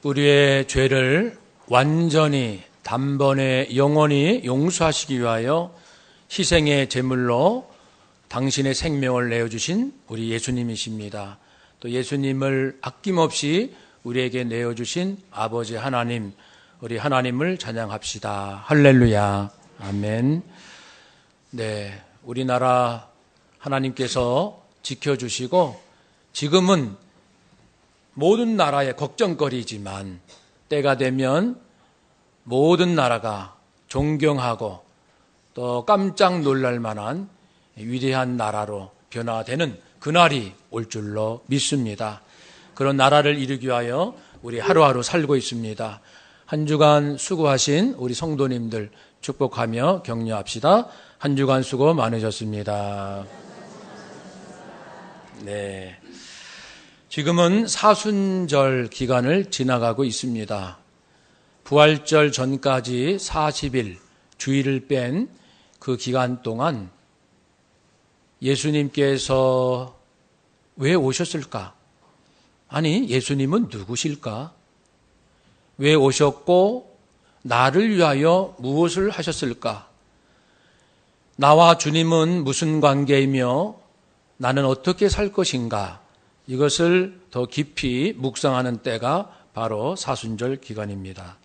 우리의 죄를 완전히 단번에 영원히 용서하시기 위하여 희생의 제물로 당신의 생명을 내어주신 우리 예수님이십니다. 또 예수님을 아낌없이 우리에게 내어주신 아버지 하나님, 우리 하나님을 찬양합시다. 할렐루야. 아멘. 네, 우리나라 하나님께서 지켜주시고 지금은 모든 나라의 걱정거리지만 때가 되면 모든 나라가 존경하고 또 깜짝 놀랄 만한 위대한 나라로 변화되는 그날이 올 줄로 믿습니다. 그런 나라를 이루기 위하여 우리 하루하루 살고 있습니다. 한 주간 수고하신 우리 성도님들 축복하며 격려합시다. 한 주간 수고 많으셨습니다. 네. 지금은 사순절 기간을 지나가고 있습니다. 부활절 전까지 40일 주일을 뺀 그 기간 동안 예수님께서 왜 오셨을까? 아니, 예수님은 누구실까? 왜 오셨고 나를 위하여 무엇을 하셨을까? 나와 주님은 무슨 관계이며 나는 어떻게 살 것인가? 이것을 더 깊이 묵상하는 때가 바로 사순절 기간입니다.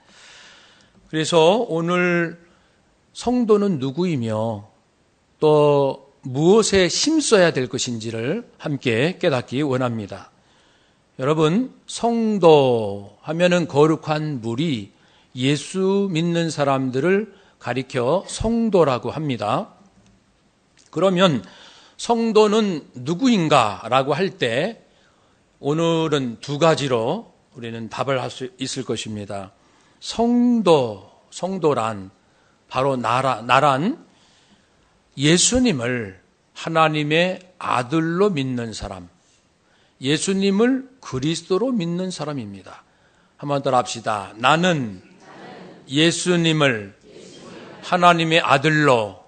그래서 오늘 성도는 누구이며 또 무엇에 힘써야 될 것인지를 함께 깨닫기 원합니다. 여러분, 성도 하면은 거룩한 무리, 예수 믿는 사람들을 가리켜 성도라고 합니다. 그러면 성도는 누구인가라고 할 때 오늘은 두 가지로 우리는 답을 할 수 있을 것입니다. 성도란 바로 나란 예수님을 하나님의 아들로 믿는 사람, 예수님을 그리스도로 믿는 사람입니다. 한번 더 합시다. 나는 예수님을 하나님의 아들로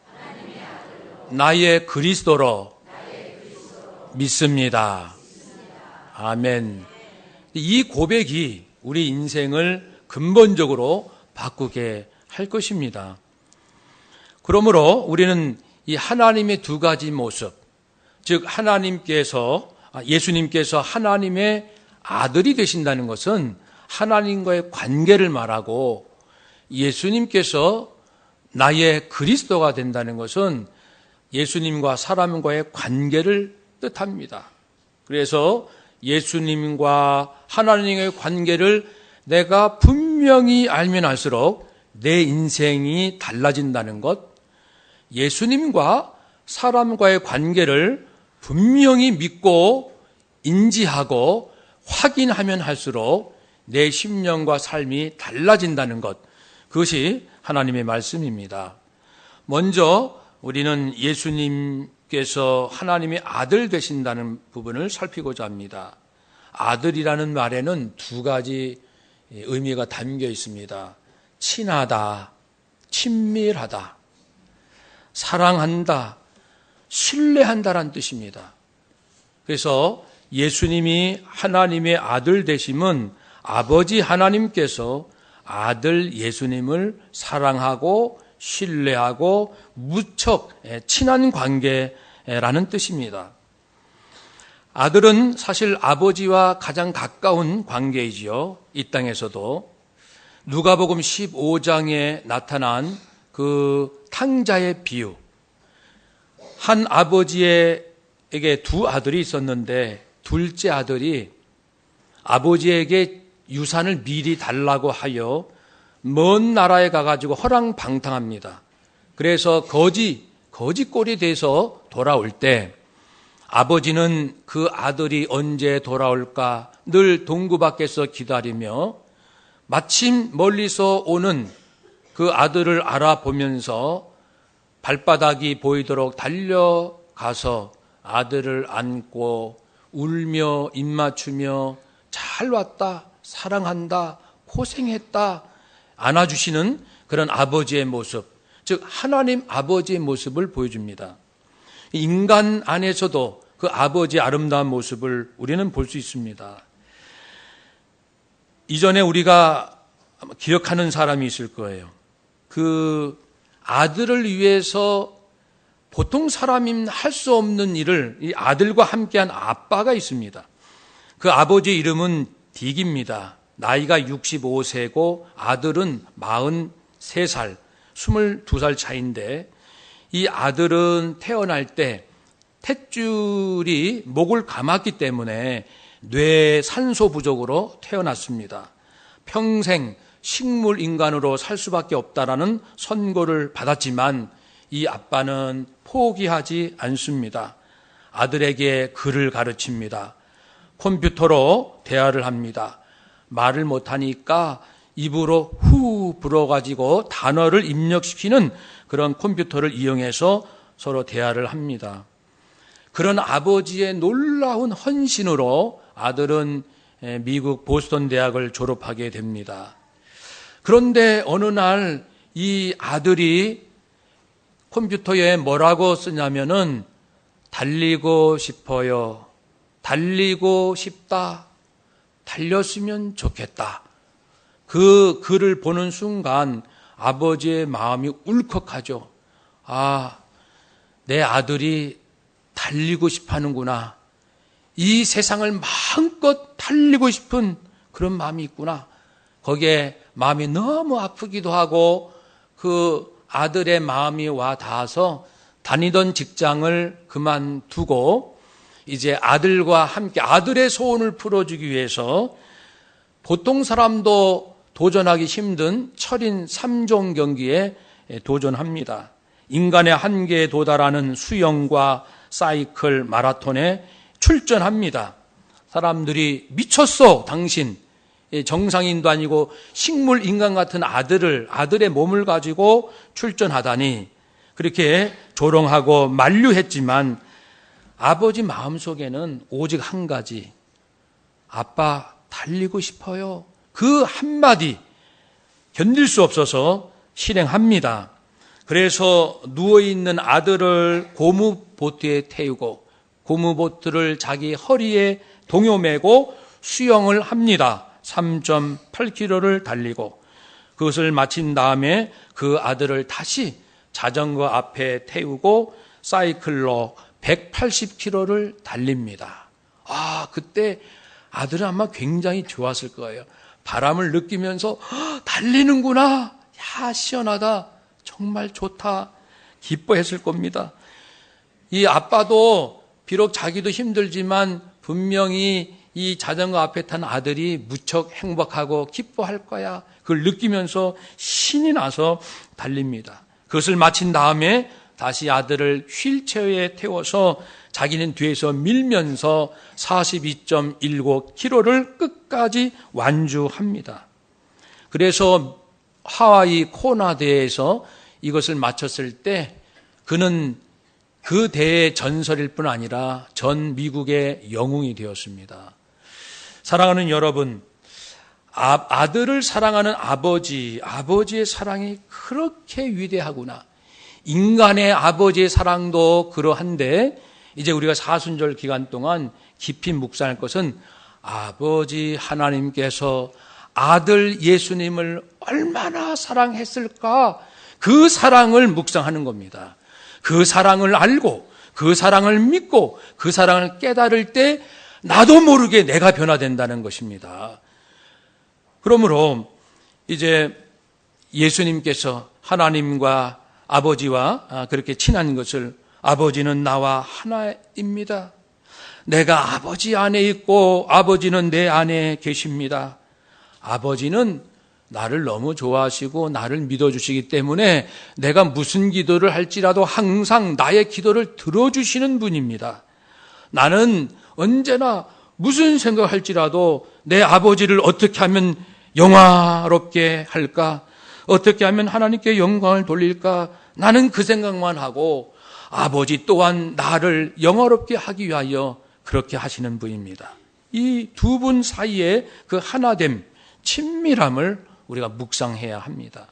나의 그리스도로 믿습니다. 아멘. 이 고백이 우리 인생을 근본적으로 바꾸게 할 것입니다. 그러므로 우리는 이 하나님의 두 가지 모습, 즉 예수님께서 하나님의 아들이 되신다는 것은 하나님과의 관계를 말하고 예수님께서 나의 그리스도가 된다는 것은 예수님과 사람과의 관계를 뜻합니다. 그래서 예수님과 하나님의 관계를 내가 분명히 알면 알수록 내 인생이 달라진다는 것, 예수님과 사람과의 관계를 분명히 믿고 인지하고 확인하면 할수록 내 심령과 삶이 달라진다는 것, 그것이 하나님의 말씀입니다. 먼저 우리는 예수님께서 하나님의 아들 되신다는 부분을 살피고자 합니다. 아들이라는 말에는 두 가지 의미가 담겨 있습니다. 친하다, 친밀하다, 사랑한다, 신뢰한다라는 뜻입니다. 그래서 예수님이 하나님의 아들 되심은 아버지 하나님께서 아들 예수님을 사랑하고 신뢰하고 무척 친한 관계라는 뜻입니다. 아들은 사실 아버지와 가장 가까운 관계이지요. 이 땅에서도 누가복음 15장에 나타난 그 탕자의 비유, 한 아버지에게 두 아들이 있었는데 둘째 아들이 아버지에게 유산을 미리 달라고 하여 먼 나라에 가가지고 허랑방탕합니다. 그래서 거지 꼴이 돼서 돌아올 때 아버지는 그 아들이 언제 돌아올까 늘 동구 밖에서 기다리며 마침 멀리서 오는 그 아들을 알아보면서 발바닥이 보이도록 달려가서 아들을 안고 울며 입맞추며 잘 왔다, 사랑한다, 고생했다 안아주시는 그런 아버지의 모습, 즉 하나님 아버지의 모습을 보여줍니다. 인간 안에서도 그 아버지의 아름다운 모습을 우리는 볼 수 있습니다. 이전에 우리가 기억하는 사람이 있을 거예요. 그 아들을 위해서 보통 사람이면 할 수 없는 일을 이 아들과 함께한 아빠가 있습니다. 그 아버지의 이름은 딕입니다. 나이가 65세고 아들은 43살, 22살 차인데 이 아들은 태어날 때 탯줄이 목을 감았기 때문에 뇌 산소 부족으로 태어났습니다. 평생 식물 인간으로 살 수밖에 없다라는 선고를 받았지만 이 아빠는 포기하지 않습니다. 아들에게 글을 가르칩니다. 컴퓨터로 대화를 합니다. 말을 못하니까 입으로 후 불어가지고 단어를 입력시키는 그런 컴퓨터를 이용해서 서로 대화를 합니다. 그런 아버지의 놀라운 헌신으로 아들은 미국 보스턴 대학을 졸업하게 됩니다. 그런데 어느 날 이 아들이 컴퓨터에 뭐라고 쓰냐면은 달리고 싶어요. 달리고 싶다. 달렸으면 좋겠다. 그 글을 보는 순간 아버지의 마음이 울컥하죠. 아, 내 아들이 달리고 싶어 하는구나. 이 세상을 마음껏 달리고 싶은 그런 마음이 있구나. 거기에 마음이 너무 아프기도 하고 그 아들의 마음이 와 닿아서 다니던 직장을 그만두고 이제 아들과 함께 아들의 소원을 풀어주기 위해서 보통 사람도 도전하기 힘든 철인 3종 경기에 도전합니다. 인간의 한계에 도달하는 수영과 사이클, 마라톤에 출전합니다. 사람들이 미쳤어, 당신. 정상인도 아니고 식물 인간 같은 아들의 몸을 가지고 출전하다니. 그렇게 조롱하고 만류했지만 아버지 마음속에는 오직 한 가지. 아빠 달리고 싶어요. 그 한마디 견딜 수 없어서 실행합니다. 그래서 누워있는 아들을 고무보트에 태우고 고무보트를 자기 허리에 동요매고 수영을 합니다. 3.8km를 달리고 그것을 마친 다음에 그 아들을 다시 자전거 앞에 태우고 사이클로 180km를 달립니다. 아, 그때 아들은 아마 굉장히 좋았을 거예요. 바람을 느끼면서 달리는구나. 야, 시원하다. 정말 좋다. 기뻐했을 겁니다. 이 아빠도 비록 자기도 힘들지만 분명히 이 자전거 앞에 탄 아들이 무척 행복하고 기뻐할 거야. 그걸 느끼면서 신이 나서 달립니다. 그것을 마친 다음에 다시 아들을 휠체어에 태워서 자기는 뒤에서 밀면서 42.19km를 끝까지 완주합니다. 그래서 하와이 코나 대회에서 이것을 마쳤을 때 그는 그 대회의 전설일 뿐 아니라 전 미국의 영웅이 되었습니다. 사랑하는 여러분, 아들을 사랑하는 아버지의 사랑이 그렇게 위대하구나. 인간의 아버지의 사랑도 그러한데 이제 우리가 사순절 기간 동안 깊이 묵상할 것은 아버지 하나님께서 아들 예수님을 얼마나 사랑했을까? 그 사랑을 묵상하는 겁니다. 그 사랑을 알고 그 사랑을 믿고 그 사랑을 깨달을 때 나도 모르게 내가 변화된다는 것입니다. 그러므로 이제 예수님께서 하나님과 아버지와 그렇게 친한 것을 아버지는 나와 하나입니다. 내가 아버지 안에 있고 아버지는 내 안에 계십니다. 아버지는 나를 너무 좋아하시고 나를 믿어주시기 때문에 내가 무슨 기도를 할지라도 항상 나의 기도를 들어주시는 분입니다. 나는 언제나 무슨 생각을 할지라도 내 아버지를 어떻게 하면 영화롭게 할까? 어떻게 하면 하나님께 영광을 돌릴까? 나는 그 생각만 하고 아버지 또한 나를 영화롭게 하기 위하여 그렇게 하시는 분입니다. 이 두 분 사이에 그 하나됨, 친밀함을 우리가 묵상해야 합니다.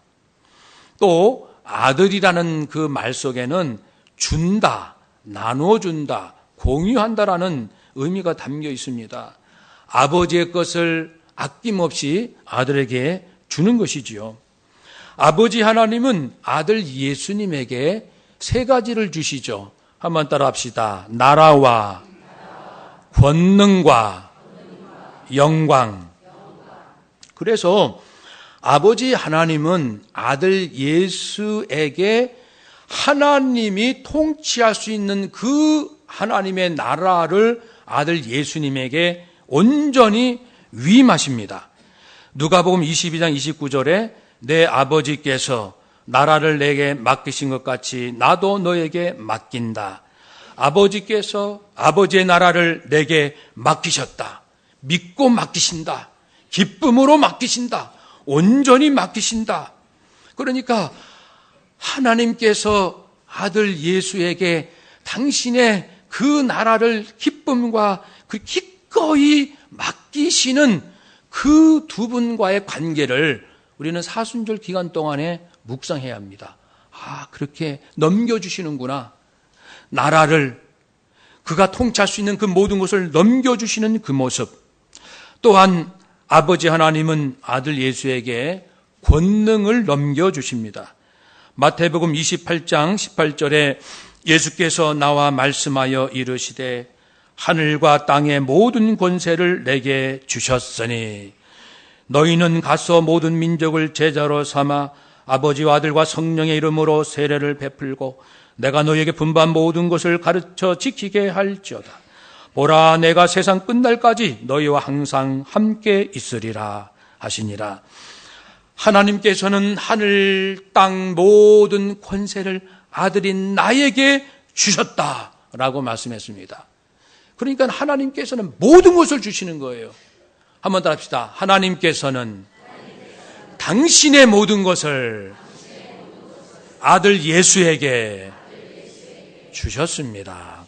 또 아들이라는 그 말 속에는 준다, 나눠준다, 공유한다라는 의미가 담겨 있습니다. 아버지의 것을 아낌없이 아들에게 주는 것이지요. 아버지 하나님은 아들 예수님에게 세 가지를 주시죠. 한번 따라 합시다. 나라와 권능과 영광. 그래서 아버지 하나님은 아들 예수에게 하나님이 통치할 수 있는 그 하나님의 나라를 아들 예수님에게 온전히 위임하십니다. 누가복음 22장 29절에 내 아버지께서 나라를 내게 맡기신 것 같이 나도 너에게 맡긴다. 아버지께서 아버지의 나라를 내게 맡기셨다. 믿고 맡기신다. 기쁨으로 맡기신다. 온전히 맡기신다. 그러니까 하나님께서 아들 예수에게 당신의 그 나라를 기쁨과 그 기꺼이 맡기시는 그 두 분과의 관계를 우리는 사순절 기간 동안에 묵상해야 합니다. 그렇게 넘겨주시는구나. 나라를 그가 통치할 수 있는 그 모든 것을 넘겨주시는 그 모습. 또한 아버지 하나님은 아들 예수에게 권능을 넘겨주십니다. 마태복음 28장 18절에 예수께서 나와 말씀하여 이르시되 하늘과 땅의 모든 권세를 내게 주셨으니 너희는 가서 모든 민족을 제자로 삼아 아버지와 아들과 성령의 이름으로 세례를 베풀고 내가 너희에게 분부한 모든 것을 가르쳐 지키게 할지어다. 보라, 내가 세상 끝날까지 너희와 항상 함께 있으리라 하시니라. 하나님께서는 하늘 땅 모든 권세를 아들인 나에게 주셨다라고 말씀했습니다. 그러니까 하나님께서는 모든 것을 주시는 거예요. 한번 더 합시다. 하나님께서는 당신의 모든 것을 아들 예수에게 주셨습니다.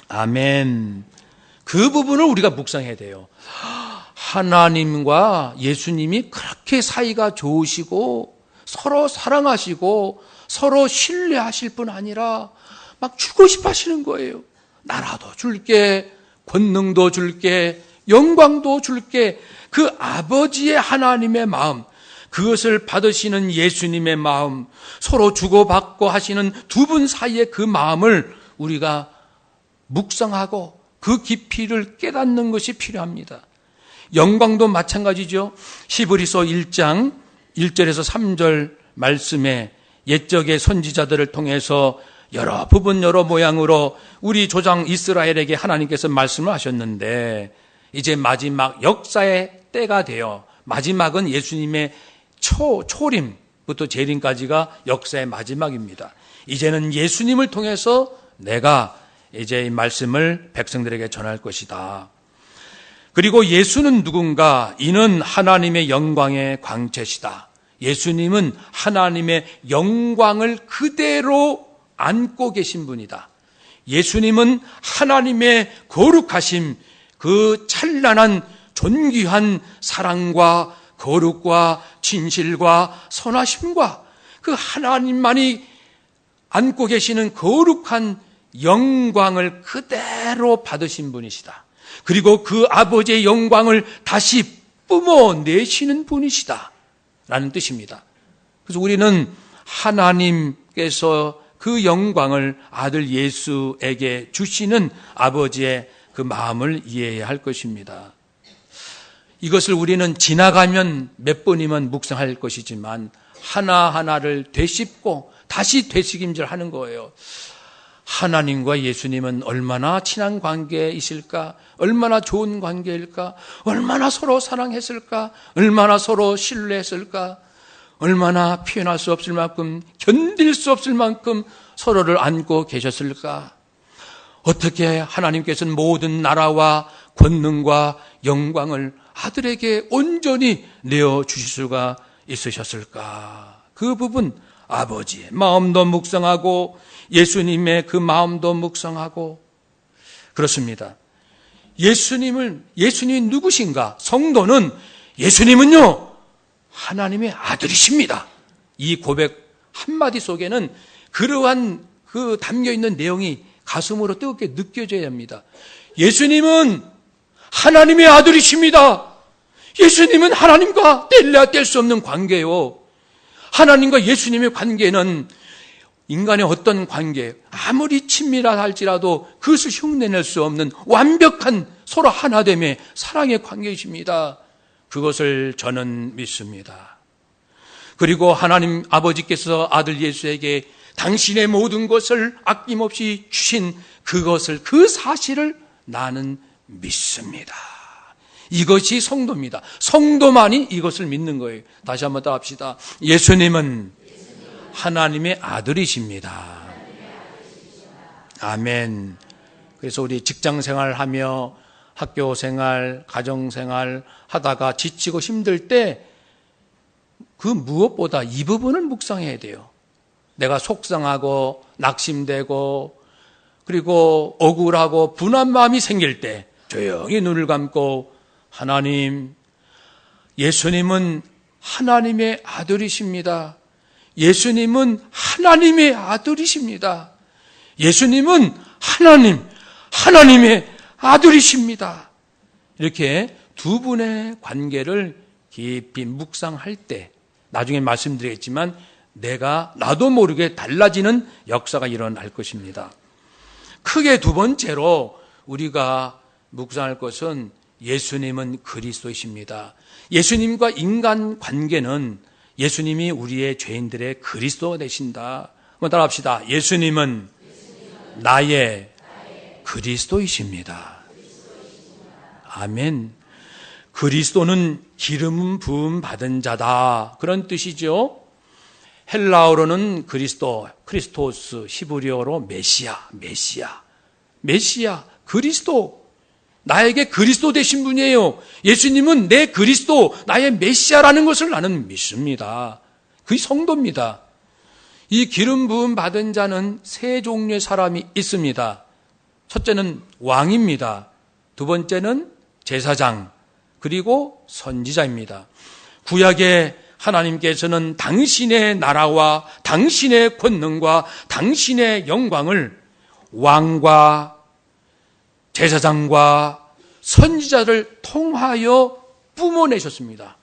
아멘. 그 부분을 우리가 묵상해야 돼요. 하나님과 예수님이 그렇게 사이가 좋으시고 서로 사랑하시고 서로 신뢰하실 뿐 아니라 막 주고 싶어 하시는 거예요. 나라도 줄게, 권능도 줄게, 영광도 줄게. 그 아버지의 하나님의 마음, 그것을 받으시는 예수님의 마음, 서로 주고받고 하시는 두 분 사이의 그 마음을 우리가 묵상하고 그 깊이를 깨닫는 것이 필요합니다. 영광도 마찬가지죠. 히브리서 1장 1절에서 3절 말씀에 옛적의 선지자들을 통해서 여러 부분 여러 모양으로 우리 조상 이스라엘에게 하나님께서 말씀을 하셨는데 이제 마지막 역사의 때가 되어 마지막은 예수님의 초림부터 재림까지가 역사의 마지막입니다. 이제는 예수님을 통해서 내가 이제 이 말씀을 백성들에게 전할 것이다. 그리고 예수는 누군가? 이는 하나님의 영광의 광채시다. 예수님은 하나님의 영광을 그대로 안고 계신 분이다. 예수님은 하나님의 거룩하심, 그 찬란한 존귀한 사랑과 거룩과 진실과 선하심과 그 하나님만이 안고 계시는 거룩한 영광을 그대로 받으신 분이시다. 그리고 그 아버지의 영광을 다시 뿜어내시는 분이시다 라는 뜻입니다. 그래서 우리는 하나님께서 그 영광을 아들 예수에게 주시는 아버지의 그 마음을 이해해야 할 것입니다. 이것을 우리는 지나가면 몇 번이면 묵상할 것이지만 하나하나를 되씹고 다시 되새김질하는 거예요. 하나님과 예수님은 얼마나 친한 관계이실까? 얼마나 좋은 관계일까? 얼마나 서로 사랑했을까? 얼마나 서로 신뢰했을까? 얼마나 표현할 수 없을 만큼, 견딜 수 없을 만큼 서로를 안고 계셨을까? 어떻게 하나님께서는 모든 나라와 권능과 영광을 아들에게 온전히 내어주실 수가 있으셨을까? 그 부분 아버지의 마음도 묵상하고 예수님의 그 마음도 묵상하고 그렇습니다. 예수님이 누구신가? 성도는 예수님은요 하나님의 아들이십니다. 이 고백 한마디 속에는 그러한 그 담겨있는 내용이 가슴으로 뜨겁게 느껴져야 합니다. 예수님은 하나님의 아들이십니다. 예수님은 하나님과 뗄래야 뗄 수 없는 관계요. 하나님과 예수님의 관계는 인간의 어떤 관계, 아무리 친밀하다 할지라도 그것을 흉내낼 수 없는 완벽한 서로 하나됨의 사랑의 관계이십니다. 그것을 저는 믿습니다. 그리고 하나님 아버지께서 아들 예수에게 당신의 모든 것을 아낌없이 주신 그것을, 그 사실을 나는 믿습니다. 이것이 성도입니다. 성도만이 이것을 믿는 거예요. 다시 한번 더 합시다. 예수님은 하나님의 아들이십니다. 아멘. 그래서 우리 직장생활 하며 학교생활, 가정생활 하다가 지치고 힘들 때 그 무엇보다 이 부분을 묵상해야 돼요. 내가 속상하고 낙심되고 그리고 억울하고 분한 마음이 생길 때 조용히 눈을 감고 하나님, 예수님은 하나님의 아들이십니다. 예수님은 하나님의 아들이십니다. 예수님은 하나님의 아들이십니다. 이렇게 두 분의 관계를 깊이 묵상할 때 나중에 말씀드리겠지만 나도 모르게 달라지는 역사가 일어날 것입니다. 크게 두 번째로 우리가 묵상할 것은 예수님은 그리스도이십니다. 예수님과 인간 관계는 예수님이 우리의 죄인들의 그리스도 되신다. 한번 따라합시다. 예수님은 나의 그리스도이십니다. 아멘. 그리스도는 기름 부음 받은 자다. 그런 뜻이죠. 헬라어로는 크리스토스, 히브리어로 메시아, 그리스도. 나에게 그리스도 되신 분이에요. 예수님은 내 그리스도, 나의 메시아라는 것을 나는 믿습니다. 그게 성도입니다. 이 기름 부음 받은 자는 세 종류의 사람이 있습니다. 첫째는 왕입니다. 두 번째는 제사장, 그리고 선지자입니다. 구약에 하나님께서는 당신의 나라와 당신의 권능과 당신의 영광을 왕과 제사장과 선지자를 통하여 뿜어내셨습니다.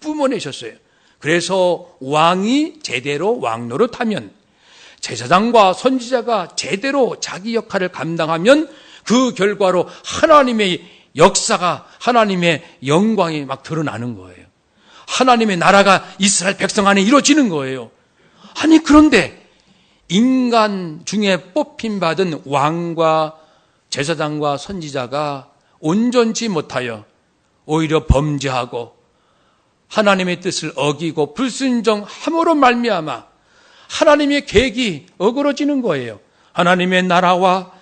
뿜어내셨어요. 그래서 왕이 제대로 왕 노릇하면, 제사장과 선지자가 제대로 자기 역할을 감당하면 그 결과로 하나님의 역사가, 하나님의 영광이 막 드러나는 거예요. 하나님의 나라가 이스라엘 백성 안에 이루어지는 거예요. 아니, 그런데 인간 중에 뽑힘받은 왕과 제사장과 선지자가 온전치 못하여 오히려 범죄하고 하나님의 뜻을 어기고 불순종함으로 말미암아 하나님의 계획이 어그러지는 거예요. 하나님의 나라와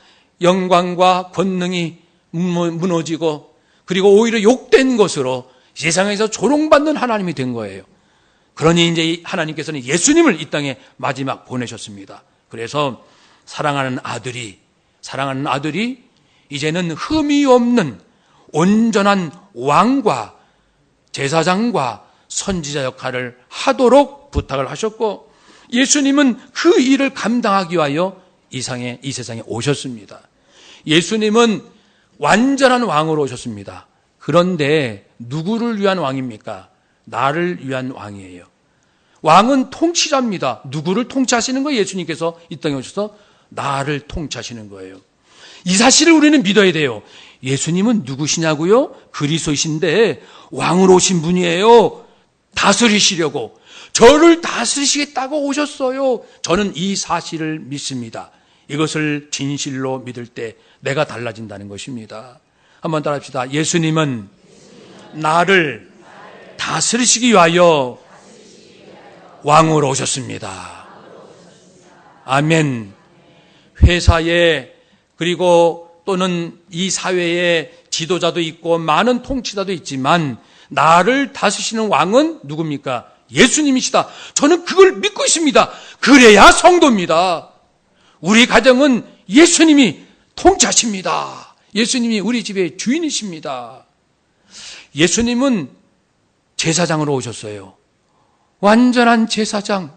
영광과 권능이 무너지고, 그리고 오히려 욕된 것으로 세상에서 조롱받는 하나님이 된 거예요. 그러니 이제 하나님께서는 예수님을 이 땅에 마지막 보내셨습니다. 그래서 사랑하는 아들이 이제는 흠이 없는 온전한 왕과 제사장과 선지자 역할을 하도록 부탁을 하셨고, 예수님은 그 일을 감당하기 위하여 이 세상에 오셨습니다. 예수님은 완전한 왕으로 오셨습니다. 그런데 누구를 위한 왕입니까? 나를 위한 왕이에요. 왕은 통치자입니다. 누구를 통치하시는 거예요? 예수님께서 이 땅에 오셔서 나를 통치하시는 거예요. 이 사실을 우리는 믿어야 돼요. 예수님은 누구시냐고요? 그리스도이신데 왕으로 오신 분이에요. 다스리시려고, 저를 다스리시겠다고 오셨어요. 저는 이 사실을 믿습니다. 이것을 진실로 믿을 때 내가 달라진다는 것입니다. 한번 따라합시다. 예수님은 나를 다스리시기 위하여 왕으로 오셨습니다. 아멘. 회사에, 그리고 또는 이 사회에 지도자도 있고 많은 통치자도 있지만 나를 다스리시는 왕은 누굽니까? 예수님이시다. 저는 그걸 믿고 있습니다. 그래야 성도입니다. 우리 가정은 예수님이 통치하십니다. 예수님이 우리 집의 주인이십니다. 예수님은 제사장으로 오셨어요. 완전한 제사장.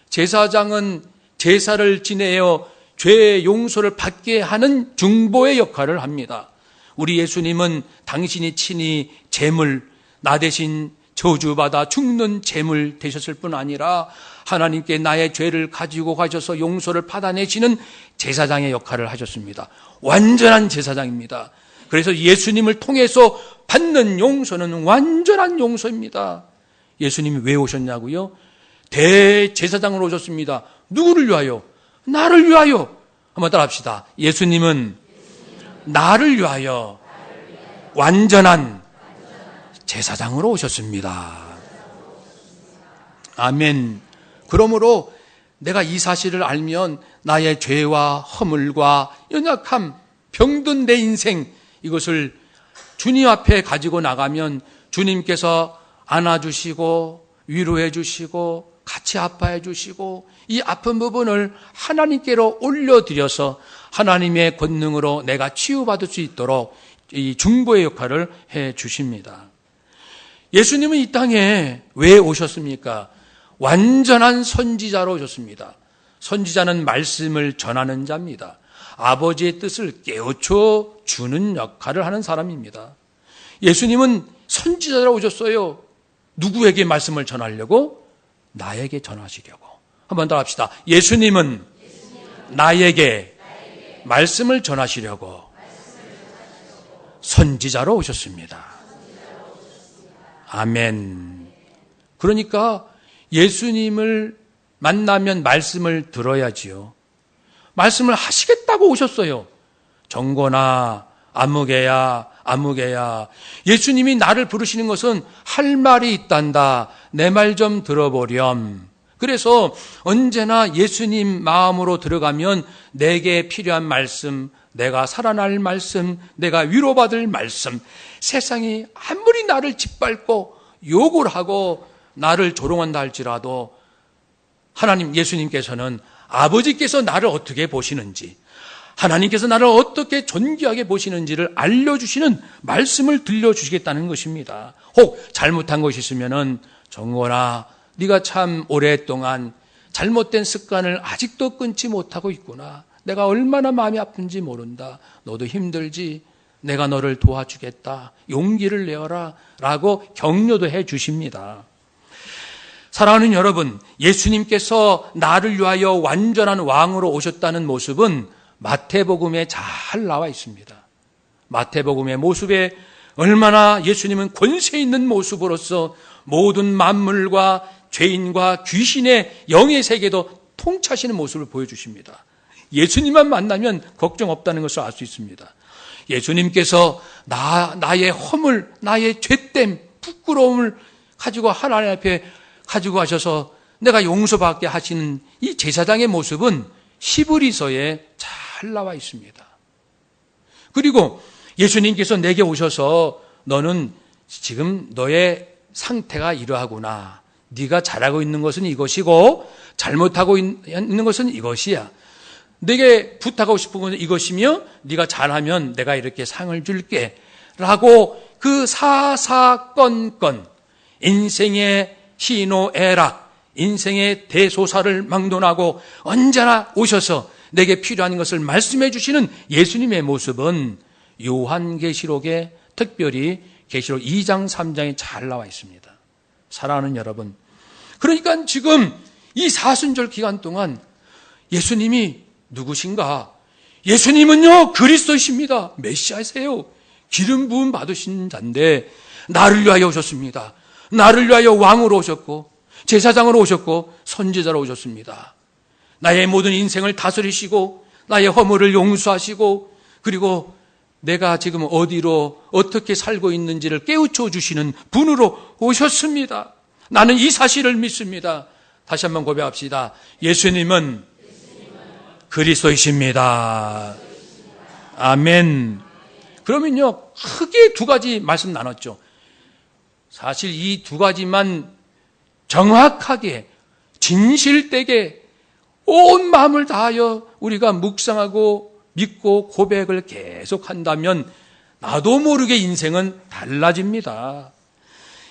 제사장은 제사를 지내어 죄의 용서를 받게 하는 중보의 역할을 합니다. 우리 예수님은 당신이 친히 제물, 나 대신 저주받아 죽는 제물 되셨을 뿐 아니라 하나님께 나의 죄를 가지고 가셔서 용서를 받아내시는 제사장의 역할을 하셨습니다. 완전한 제사장입니다. 그래서 예수님을 통해서 받는 용서는 완전한 용서입니다. 예수님이 왜 오셨냐고요? 대제사장으로 오셨습니다. 누구를 위하여? 나를 위하여. 한번 따라합시다. 예수님은 나를 위하여 완전한 제사장으로 오셨습니다. 아멘. 그러므로 내가 이 사실을 알면 나의 죄와 허물과 연약함, 병든 내 인생, 이것을 주님 앞에 가지고 나가면 주님께서 안아주시고 위로해 주시고 같이 아파해 주시고 이 아픈 부분을 하나님께로 올려드려서 하나님의 권능으로 내가 치유받을 수 있도록 이 중보의 역할을 해 주십니다. 예수님은 이 땅에 왜 오셨습니까? 완전한 선지자로 오셨습니다. 선지자는 말씀을 전하는 자입니다. 아버지의 뜻을 깨우쳐 주는 역할을 하는 사람입니다. 예수님은 선지자로 오셨어요. 누구에게 말씀을 전하려고? 나에게 전하시려고. 한번 더 합시다. 예수님은 나에게 말씀을 전하시려고 선지자로 오셨습니다. 아멘. 그러니까 예수님을 만나면 말씀을 들어야지요. 말씀을 하시겠다고 오셨어요. 정거나 아무개야 아무개야. 예수님이 나를 부르시는 것은 할 말이 있단다. 내 말 좀 들어보렴. 그래서 언제나 예수님 마음으로 들어가면 내게 필요한 말씀, 내가 살아날 말씀, 내가 위로받을 말씀, 세상이 아무리 나를 짓밟고 욕을 하고 나를 조롱한다 할지라도 하나님, 예수님께서는 아버지께서 나를 어떻게 보시는지, 하나님께서 나를 어떻게 존귀하게 보시는지를 알려주시는 말씀을 들려주시겠다는 것입니다. 혹 잘못한 것이 있으면은 정거나 네가 참 오랫동안 잘못된 습관을 아직도 끊지 못하고 있구나. 내가 얼마나 마음이 아픈지 모른다. 너도 힘들지. 내가 너를 도와주겠다. 용기를 내어라. 라고 격려도 해 주십니다. 사랑하는 여러분, 예수님께서 나를 위하여 완전한 왕으로 오셨다는 모습은 마태복음에 잘 나와 있습니다. 마태복음의 모습에 얼마나 예수님은 권세 있는 모습으로서 모든 만물과 죄인과 귀신의 영의 세계도 통치하시는 모습을 보여주십니다. 예수님만 만나면 걱정 없다는 것을 알 수 있습니다. 예수님께서 나의 허물, 나의 죄됨, 부끄러움을 가지고 하나님 앞에 가지고 가셔서 내가 용서받게 하시는 이 제사장의 모습은 히브리서에 잘 나와 있습니다. 그리고 예수님께서 내게 오셔서 너는 지금 너의 상태가 이러하구나. 네가 잘하고 있는 것은 이것이고 잘못하고 있는 것은 이것이야. 내게 부탁하고 싶은 것은 이것이며 네가 잘하면 내가 이렇게 상을 줄게. 라고 그 사사건건 인생의 희노애락, 인생의 대소사를 막론하고 언제나 오셔서 내게 필요한 것을 말씀해 주시는 예수님의 모습은 요한계시록에 특별히 계시록 2장 3장에 잘 나와 있습니다. 사랑하는 여러분, 그러니까 지금 이 사순절 기간 동안 예수님이 누구신가? 예수님은요 그리스도이십니다. 메시아세요. 기름 부음 받으신 자인데 나를 위하여 오셨습니다. 나를 위하여 왕으로 오셨고 제사장으로 오셨고 선지자로 오셨습니다. 나의 모든 인생을 다스리시고 나의 허물을 용서하시고 그리고 내가 지금 어디로 어떻게 살고 있는지를 깨우쳐 주시는 분으로 오셨습니다. 나는 이 사실을 믿습니다. 다시 한번 고백합시다. 예수님은 그리스도이십니다. 아멘. 그러면요, 크게 두 가지 말씀 나눴죠. 사실 이 두 가지만 정확하게 진실되게 온 마음을 다하여 우리가 묵상하고 믿고 고백을 계속한다면 나도 모르게 인생은 달라집니다.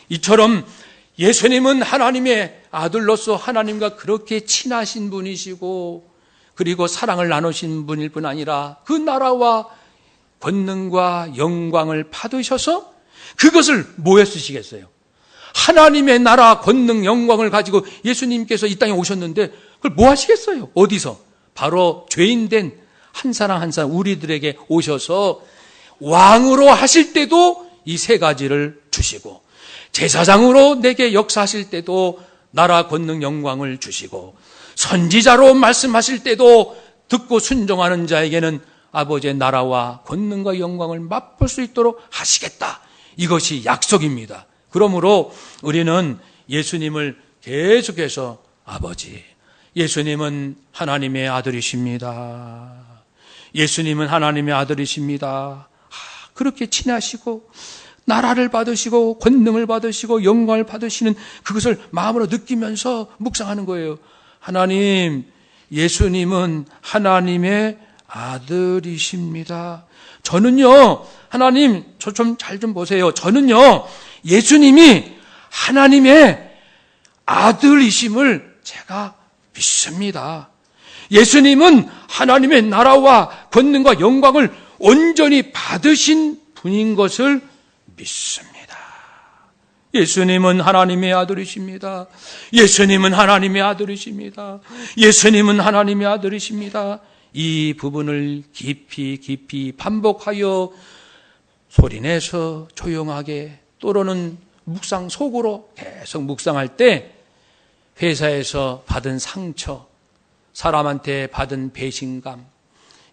이처럼 예수님은 하나님의 아들로서 하나님과 그렇게 친하신 분이시고 그리고 사랑을 나누신 분일 뿐 아니라 그 나라와 권능과 영광을 받으셔서 그것을 뭐에 쓰시겠어요? 하나님의 나라 권능 영광을 가지고 예수님께서 이 땅에 오셨는데 그걸 뭐 하시겠어요? 어디서? 바로 죄인된 한 사람 한 사람 우리들에게 오셔서 왕으로 하실 때도 이 세 가지를 주시고, 제사장으로 내게 역사하실 때도 나라 권능 영광을 주시고, 선지자로 말씀하실 때도 듣고 순종하는 자에게는 아버지의 나라와 권능과 영광을 맛볼 수 있도록 하시겠다. 이것이 약속입니다. 그러므로 우리는 예수님을 계속해서 아버지, 예수님은 하나님의 아들이십니다. 예수님은 하나님의 아들이십니다. 그렇게 친하시고 나라를 받으시고 권능을 받으시고 영광을 받으시는 그것을 마음으로 느끼면서 묵상하는 거예요. 하나님, 예수님은 하나님의 아들이십니다. 저는요, 하나님, 저 좀 잘 좀 보세요. 저는요, 예수님이 하나님의 아들이심을 제가 믿습니다. 예수님은 하나님의 나라와 권능과 영광을 온전히 받으신 분인 것을 믿습니다. 예수님은 하나님의 아들이십니다. 예수님은 하나님의 아들이십니다. 예수님은 하나님의 아들이십니다. 이 부분을 깊이 반복하여 소리내서 조용하게 또는 묵상 속으로 계속 묵상할 때 회사에서 받은 상처, 사람한테 받은 배신감,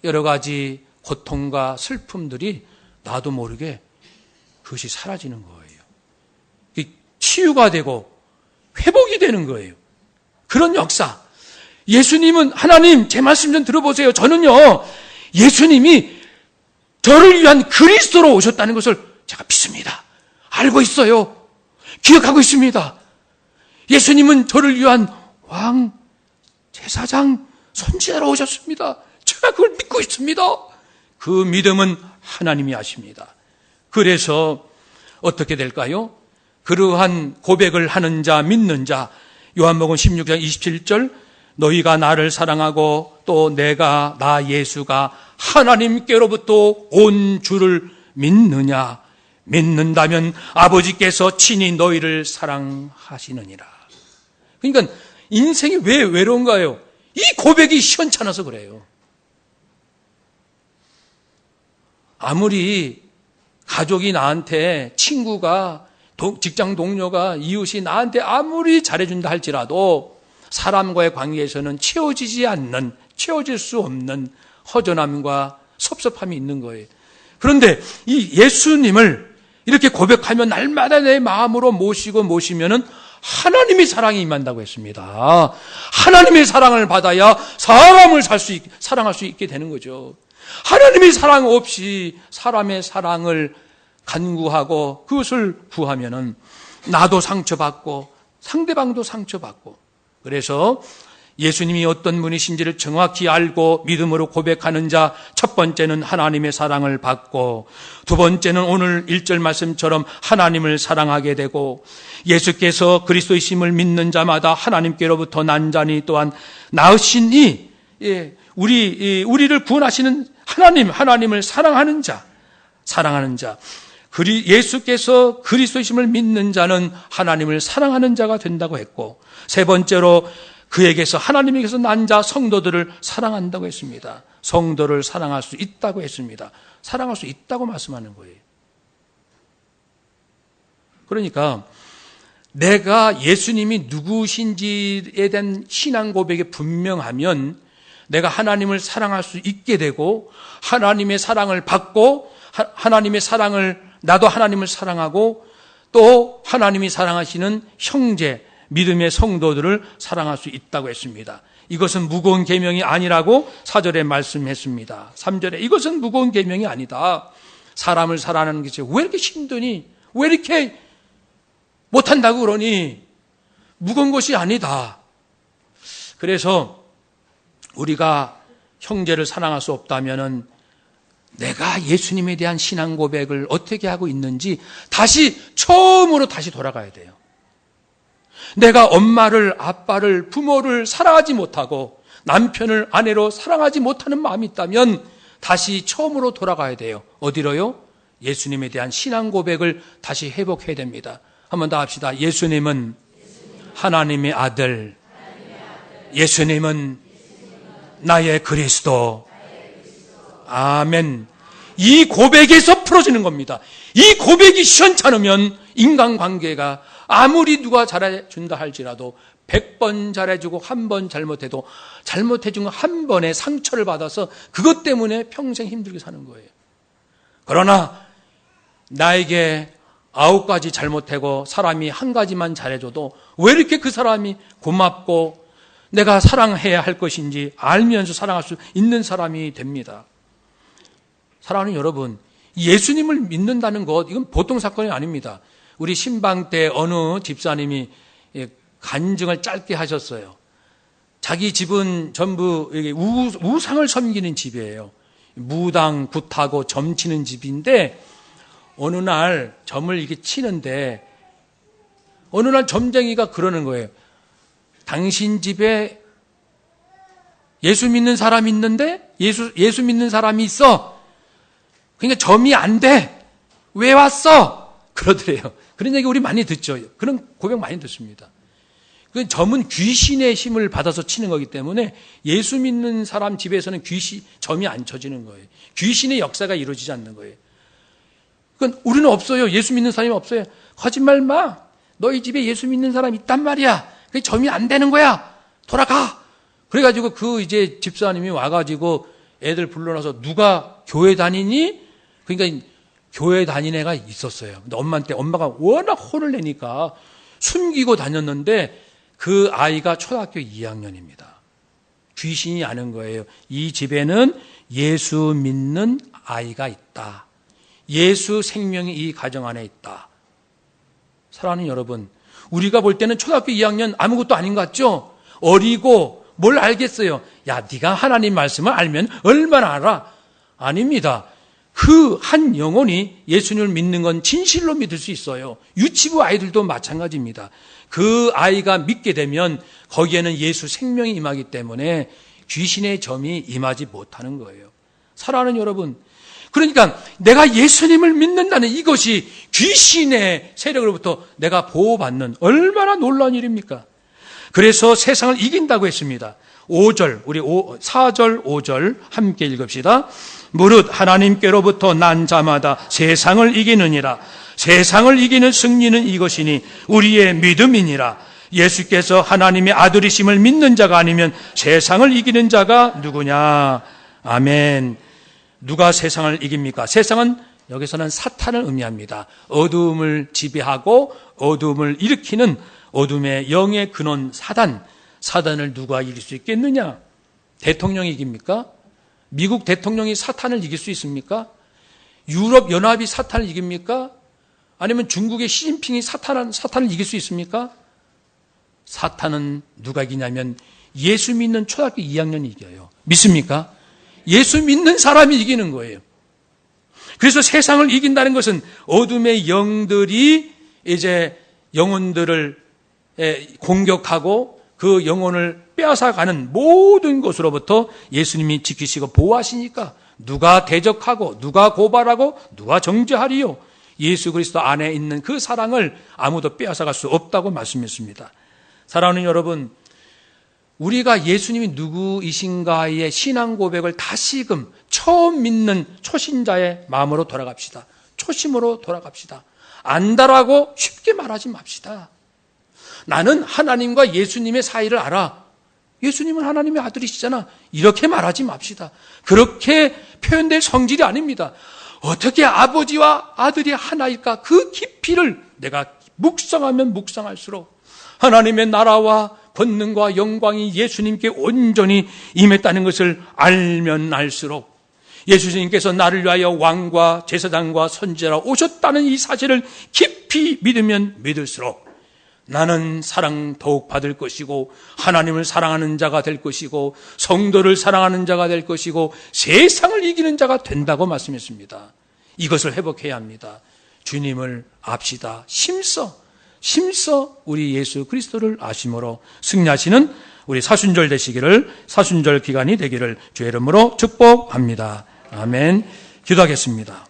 여러 가지 고통과 슬픔들이 나도 모르게 그것이 사라지는 거예요. 치유가 되고 회복이 되는 거예요. 그런 역사. 예수님은, 하나님, 제 말씀 좀 들어보세요. 저는요, 예수님이 저를 위한 그리스도로 오셨다는 것을 제가 믿습니다. 알고 있어요. 기억하고 있습니다. 예수님은 저를 위한 왕, 제사장, 선지자로 오셨습니다. 제가 그걸 믿고 있습니다. 그 믿음은 하나님이 아십니다. 그래서 어떻게 될까요? 그러한 고백을 하는 자, 믿는 자, 요한복음 16장 27절, 너희가 나를 사랑하고 또 내가 나 예수가 하나님께로부터 온 줄을 믿느냐? 믿는다면 아버지께서 친히 너희를 사랑하시느니라. 그러니까 인생이 왜 외로운가요? 이 고백이 시원찮아서 그래요. 아무리 가족이 나한테, 친구가, 직장 동료가, 이웃이 나한테 아무리 잘해준다 할지라도 사람과의 관계에서는 채워지지 않는, 채워질 수 없는 허전함과 섭섭함이 있는 거예요. 그런데 이 예수님을 이렇게 고백하면 날마다 내 마음으로 모시면은 하나님의 사랑이 임한다고 했습니다. 하나님의 사랑을 받아야 사람을 사랑할 수 있게 되는 거죠. 하나님의 사랑 없이 사람의 사랑을 간구하고 그것을 구하면은 나도 상처받고 상대방도 상처받고, 그래서 예수님이 어떤 분이신지를 정확히 알고 믿음으로 고백하는 자, 첫 번째는 하나님의 사랑을 받고, 두 번째는 오늘 1절 말씀처럼 하나님을 사랑하게 되고, 예수께서 그리스도이심을 믿는 자마다 하나님께로부터 난 자니 또한 낳으신 이, 우리를 구원하시는 하나님을 사랑하는 자, 예수께서 그리스도이심을 믿는 자는 하나님을 사랑하는 자가 된다고 했고, 세 번째로 그에게서, 하나님에게서 난 자 성도들을 사랑한다고 했습니다. 성도를 사랑할 수 있다고 했습니다. 사랑할 수 있다고 말씀하는 거예요. 그러니까 내가 예수님이 누구신지에 대한 신앙 고백이 분명하면 내가 하나님을 사랑할 수 있게 되고, 하나님의 사랑을 받고, 나도 하나님을 사랑하고, 또 하나님이 사랑하시는 형제, 믿음의 성도들을 사랑할 수 있다고 했습니다. 이것은 무거운 계명이 아니라고 4절에 말씀했습니다. 3절에 이것은 무거운 계명이 아니다. 사람을 사랑하는 것이 왜 이렇게 힘드니? 왜 이렇게 못한다고 그러니? 무거운 것이 아니다. 그래서 우리가 형제를 사랑할 수 없다면은 내가 예수님에 대한 신앙 고백을 어떻게 하고 있는지 처음으로 돌아가야 돼요. 내가 엄마를, 아빠를, 부모를 사랑하지 못하고 남편을, 아내로 사랑하지 못하는 마음이 있다면 다시 처음으로 돌아가야 돼요. 어디로요? 예수님에 대한 신앙 고백을 다시 회복해야 됩니다. 한번 더 합시다. 예수님은 하나님의 아들, 예수님은 나의 그리스도. 아멘. 이 고백에서 풀어지는 겁니다. 이 고백이 시원찮으면 인간관계가 아무리 누가 잘해준다 할지라도 100번 잘해주고 한 번 잘못해도 잘못해준 거 한 번에 상처를 받아서 그것 때문에 평생 힘들게 사는 거예요. 그러나 나에게 9가지 잘못하고 사람이 한 가지만 잘해줘도 왜 이렇게 그 사람이 고맙고 내가 사랑해야 할 것인지 알면서 사랑할 수 있는 사람이 됩니다. 사랑하는 여러분, 예수님을 믿는다는 것, 이건 보통 사건이 아닙니다. 우리 신방 때 어느 집사님이 간증을 짧게 하셨어요. 자기 집은 전부 우상을 섬기는 집이에요. 무당, 굿하고 점 치는 집인데 어느 날 점을 이렇게 치는데 어느 날 점쟁이가 그러는 거예요. 당신 집에 예수 믿는 사람이 있는데 예수 믿는 사람이 있어. 그러니까 점이 안 돼. 왜 왔어? 그러더래요. 그런 얘기 우리 많이 듣죠. 그런 고백 많이 듣습니다. 그 점은 귀신의 힘을 받아서 치는 거기 때문에 예수 믿는 사람 집에서는 점이 안 쳐지는 거예요. 귀신의 역사가 이루어지지 않는 거예요. 그건 우리는 없어요. 예수 믿는 사람이 없어요. 거짓말 마. 너희 집에 예수 믿는 사람 있단 말이야. 그 점이 안 되는 거야. 돌아가. 그래가지고 그 이제 집사님이 와가지고 애들 불러놔서 누가 교회 다니니? 그러니까 교회 다니는 애가 있었어요. 근데 엄마한테 엄마가 워낙 혼을 내니까 숨기고 다녔는데 그 아이가 초등학교 2학년입니다. 귀신이 아는 거예요. 이 집에는 예수 믿는 아이가 있다. 예수 생명이 이 가정 안에 있다. 사랑하는 여러분, 우리가 볼 때는 초등학교 2학년 아무것도 아닌 것 같죠? 어리고 뭘 알겠어요? 야, 네가 하나님 말씀을 알면 얼마나 알아? 아닙니다. 그 한 영혼이 예수님을 믿는 건 진실로 믿을 수 있어요. 유치부 아이들도 마찬가지입니다. 그 아이가 믿게 되면 거기에는 예수 생명이 임하기 때문에 귀신의 점이 임하지 못하는 거예요. 사랑하는 여러분, 그러니까 내가 예수님을 믿는다는 이것이 귀신의 세력으로부터 내가 보호받는 얼마나 놀라운 일입니까? 그래서 세상을 이긴다고 했습니다. 5절, 우리 4절, 5절 함께 읽읍시다. 무릇 하나님께로부터 난 자마다 세상을 이기느니라. 세상을 이기는 승리는 이것이니 우리의 믿음이니라. 예수께서 하나님의 아들이심을 믿는 자가 아니면 세상을 이기는 자가 누구냐? 아멘. 누가 세상을 이깁니까? 세상은 여기서는 사탄을 의미합니다. 어두움을 지배하고 어두움을 일으키는 어둠의 영의 근원 사단을 누가 이길 수 있겠느냐? 대통령이 이깁니까? 미국 대통령이 사탄을 이길 수 있습니까? 유럽 연합이 사탄을 이깁니까? 아니면 중국의 시진핑이 사탄을 이길 수 있습니까? 사탄은 누가 이기냐면 예수 믿는 초등학교 2학년이 이겨요. 믿습니까? 예수 믿는 사람이 이기는 거예요. 그래서 세상을 이긴다는 것은 어둠의 영들이 이제 영혼들을 공격하고 그 영혼을 빼앗아가는 모든 것으로부터 예수님이 지키시고 보호하시니까 누가 대적하고 누가 고발하고 누가 정죄하리요? 예수 그리스도 안에 있는 그 사랑을 아무도 빼앗아갈 수 없다고 말씀했습니다. 사랑하는 여러분, 우리가 예수님이 누구이신가의 신앙 고백을 다시금 처음 믿는 초신자의 마음으로 돌아갑시다. 초심으로 돌아갑시다. 안다라고 쉽게 말하지 맙시다. 나는 하나님과 예수님의 사이를 알아. 예수님은 하나님의 아들이시잖아. 이렇게 말하지 맙시다. 그렇게 표현될 성질이 아닙니다. 어떻게 아버지와 아들이 하나일까? 그 깊이를 내가 묵상하면 묵상할수록 하나님의 나라와 권능과 영광이 예수님께 온전히 임했다는 것을 알면 알수록 예수님께서 나를 위하여 왕과 제사장과 선지자로 오셨다는 이 사실을 깊이 믿으면 믿을수록 나는 사랑 더욱 받을 것이고 하나님을 사랑하는 자가 될 것이고 성도를 사랑하는 자가 될 것이고 세상을 이기는 자가 된다고 말씀했습니다. 이것을 회복해야 합니다. 주님을 압시다. 심써 우리 예수 그리스도를 아심으로 승리하시는 우리 사순절 되시기를, 사순절 기간이 되기를 주의 이름으로 축복합니다. 아멘. 기도하겠습니다.